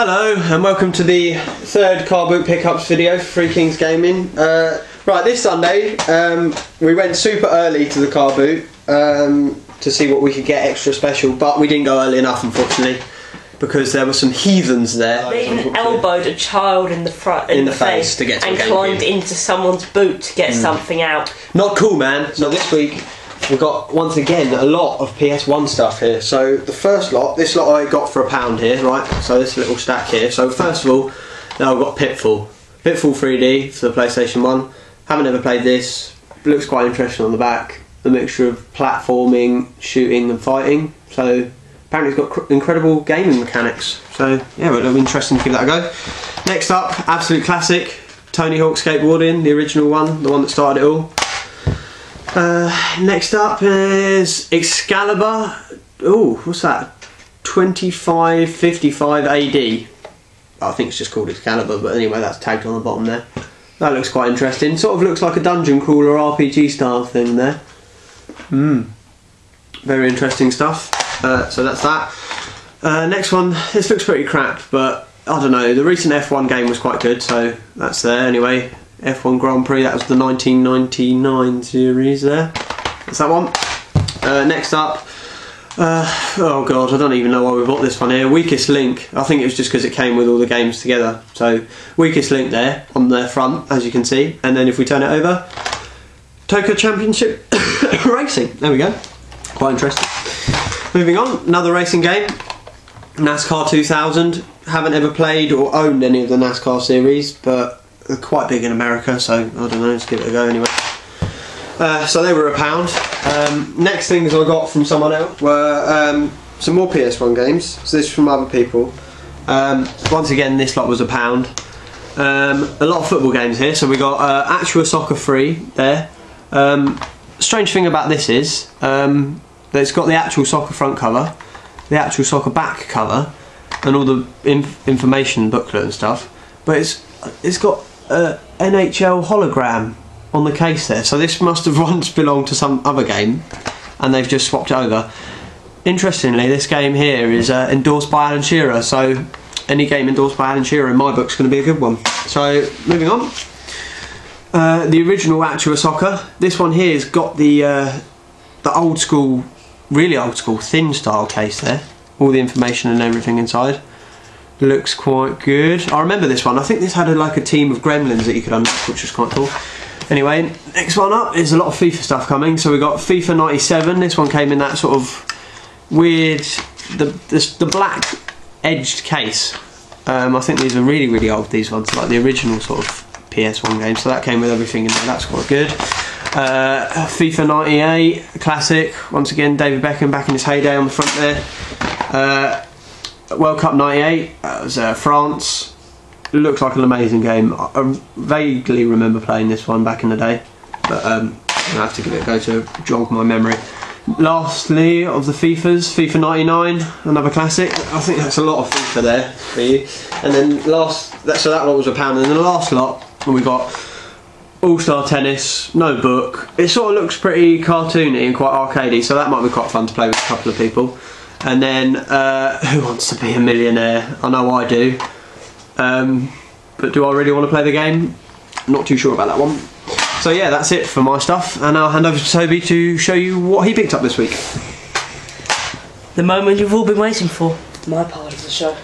Hello and welcome to the third car boot pickups video for Three Kings Gaming. Right, this Sunday we went super early to the car boot to see what we could get extra special, but we didn't go early enough unfortunately because there were some heathens there. They even elbowed a child in the face to get to and climbed into someone's boot to get something out. Not cool, man. So this week we've got, once again, a lot of PS1 stuff here. So the first lot, this lot I got for £1 here, right? So this little stack here. So first of all, now I've got Pitfall 3D for the PlayStation 1. Haven't ever played this. Looks quite interesting on the back. A mixture of platforming, shooting and fighting. So apparently it's got incredible gaming mechanics. So yeah, it'll be interesting to give that a go. Next up, absolute classic, Tony Hawk skateboarding, the original one, the one that started it all. Next up is Excalibur. Oh, what's that? 2555 AD. I think it's just called Excalibur, but anyway, that's tagged on the bottom there. That looks quite interesting. Sort of looks like a dungeon crawler RPG style thing there. Very interesting stuff. So that's that. Next one. This looks pretty crap, but I don't know. The recent F1 game was quite good, so that's there anyway. F1 Grand Prix, that was the 1999 series there. That's that one. Next up, oh god, I don't even know why we bought this one here. Weakest Link. I think it was just because it came with all the games together. So, Weakest Link there, on the front, as you can see. And then if we turn it over, Tokyo Championship Racing. There we go. Quite interesting. Moving on, another racing game. NASCAR 2000. Haven't ever played or owned any of the NASCAR series, but they're quite big in America, so I don't know, let's give it a go anyway. So they were £1. Next things I got from someone else were some more PS1 games. So this is from other people. Once again, this lot was £1. A lot of football games here. So we got Actua Soccer 3 there. Strange thing about this is that it's got the actual soccer front cover, the actual soccer back cover, and all the information booklet and stuff. But it's got NHL hologram on the case there, so this must have once belonged to some other game and they've just swapped it over. Interestingly, this game here is endorsed by Alan Shearer, so any game endorsed by Alan Shearer in my book's going to be a good one. So moving on, the original Actua Soccer. This one here has got the old school, really old school thin style case there, all the information and everything inside. Looks quite good. I remember this one. I think this had like a team of gremlins that you could unlock, which was quite cool. Anyway, next one up is a lot of FIFA stuff coming. So we got FIFA 97. This one came in that sort of weird, the black edged case. I think these are really, really old, these ones, like the original sort of PS1 game. So that came with everything in there. That's quite good. FIFA 98, classic. Once again, David Beckham back in his heyday on the front there. World Cup 98, that was France. It looks like an amazing game. I vaguely remember playing this one back in the day, but I have to give it a go to jog my memory. Lastly, of the FIFAs, FIFA 99, another classic. I think that's a lot of FIFA there for you. And then so that lot was £1, and then the last lot we got All-Star Tennis, no book. It sort of looks pretty cartoony and quite arcadey, so that might be quite fun to play with a couple of people. And then, Who Wants to Be a Millionaire? I know I do. But do I really want to play the game? Not too sure about that one. So yeah, that's it for my stuff. And I'll hand over to Toby to show you what he picked up this week. The moment you've all been waiting for. My part of the show.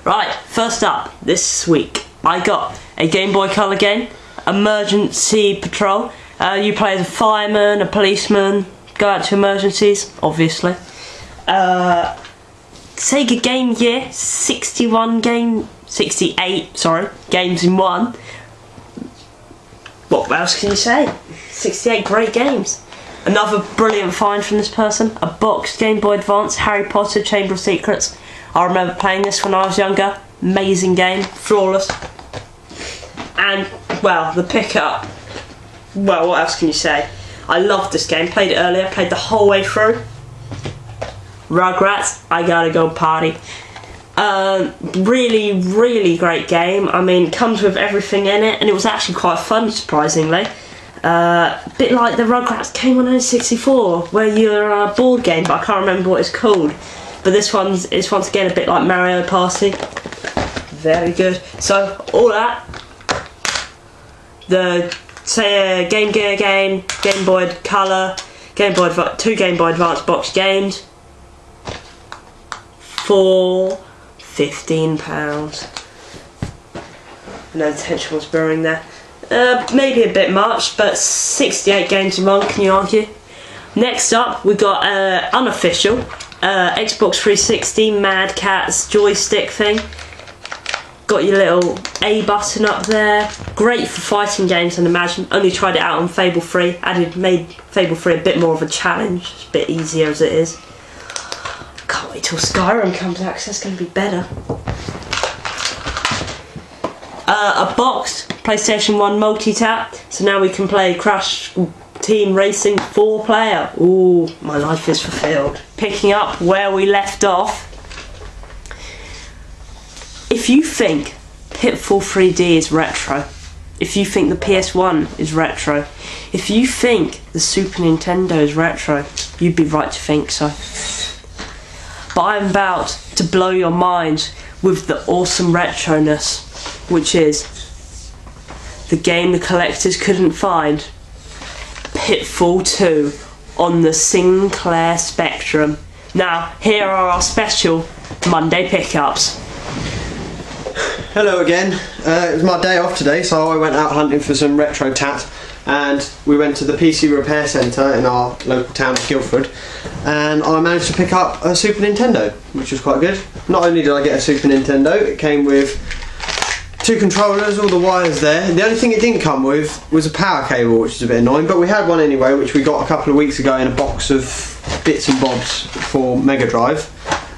Right, first up, this week, I got a Game Boy Color game, Emergency Patrol. You play as a fireman, a policeman, go out to emergencies, obviously. Sega Game Gear, 68 games in one. What else can you say? 68 great games. Another brilliant find from this person, a boxed Game Boy Advance, Harry Potter Chamber of Secrets. I remember playing this when I was younger. Amazing game, flawless. And, well, the pickup. Well, what else can you say? I loved this game, played it earlier, played the whole way through. Rugrats, I gotta go party. Really, really great game. I mean, it comes with everything in it, and it was actually quite fun, surprisingly. A bit like the Rugrats game on N64, where you're a board game, but I can't remember what it's called. But this one's once again a bit like Mario Party. Very good. So all that, the Game Gear game, Game Boy Color, two Game Boy Advance box games for £15. No tension was brewing there. Maybe a bit much, but 68 games in one, can you argue? Next up, we've got unofficial Xbox 360 Mad Catz joystick thing. Got your little A button up there. Great for fighting games, and imagine. Only tried it out on Fable 3. Made Fable 3 a bit more of a challenge. It's a bit easier as it is. Can't wait till Skyrim comes out, 'cause that's going to be better. A boxed PlayStation 1 multi-tap. So now we can play Crash Team Racing 4-player. Ooh, my life is fulfilled. Picking up where we left off. If you think Pitfall 3D is retro, if you think the PS1 is retro, if you think the Super Nintendo is retro, you'd be right to think so. But I'm about to blow your mind with the awesome retroness, which is the game the collectors couldn't find, Pitfall 2 on the Sinclair Spectrum. Now, here are our special Monday pickups. Hello again. It was my day off today, so I went out hunting for some retro tat, and we went to the PC repair centre in our local town of Guildford, and I managed to pick up a Super Nintendo, which was quite good. Not only did I get a Super Nintendo, it came with 2 controllers, all the wires there. The only thing it didn't come with was a power cable, which is a bit annoying, but we had one anyway, which we got a couple of weeks ago in a box of bits and bobs for Mega Drive.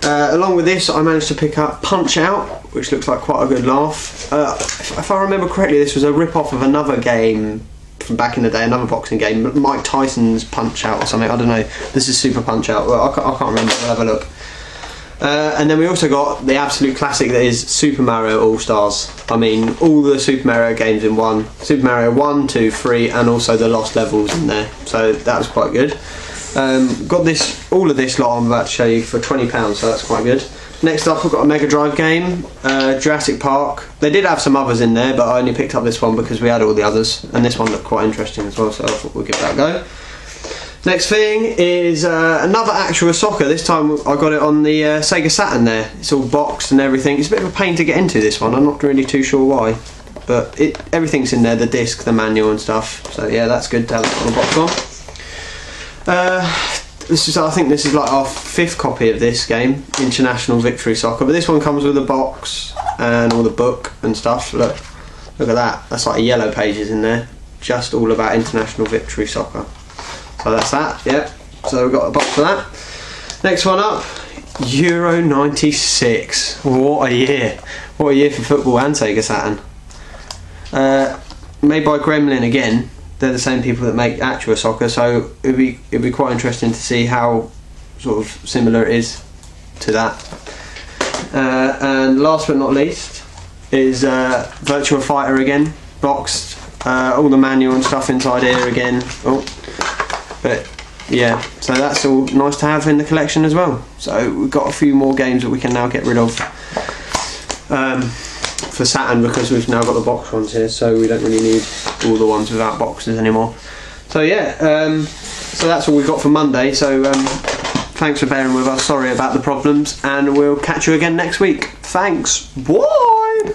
Along with this, I managed to pick up Punch-Out, which looks like quite a good laugh. If I remember correctly, this was a rip-off of another game from back in the day, another boxing game, Mike Tyson's Punch-Out or something, I don't know. This is Super Punch-Out, well, I can't remember, we'll have a look. And then we also got the absolute classic that is Super Mario All-Stars. I mean, all the Super Mario games in one. Super Mario 1, 2, 3, and also the Lost Levels in there. So that was quite good. Got all of this lot I'm about to show you for £20, so that's quite good. Next up, we've got a Mega Drive game, Jurassic Park. They did have some others in there, but I only picked up this one because we had all the others, and this one looked quite interesting as well, so I thought we'd give that a go. Next thing is another Actua Soccer. This time I got it on the Sega Saturn there. It's all boxed and everything. It's a bit of a pain to get into, this one. I'm not really too sure why, but everything's in there, the disc, the manual and stuff. So yeah, that's good to have it on the box on. I think this is like our 5th copy of this game, International Victory Soccer, but this one comes with a box and all the book and stuff. Look at that, that's like yellow pages in there, just all about International Victory Soccer. So that's that, yeah, so we've got a box for that. Next one up, Euro 96, what a year for football and Sega Saturn. Made by Gremlin again. They're the same people that make Actua Soccer, so it'd be quite interesting to see how sort of similar it is to that. And last but not least is Virtua Fighter again, boxed, all the manual and stuff inside here again. Oh, but yeah, so that's all nice to have in the collection as well. So we've got a few more games that we can now get rid of. For Saturn, because we've now got the box ones here, so we don't really need all the ones without boxes anymore. So yeah, so that's all we've got for Monday, so thanks for bearing with us, sorry about the problems, and we'll catch you again next week. Thanks, bye!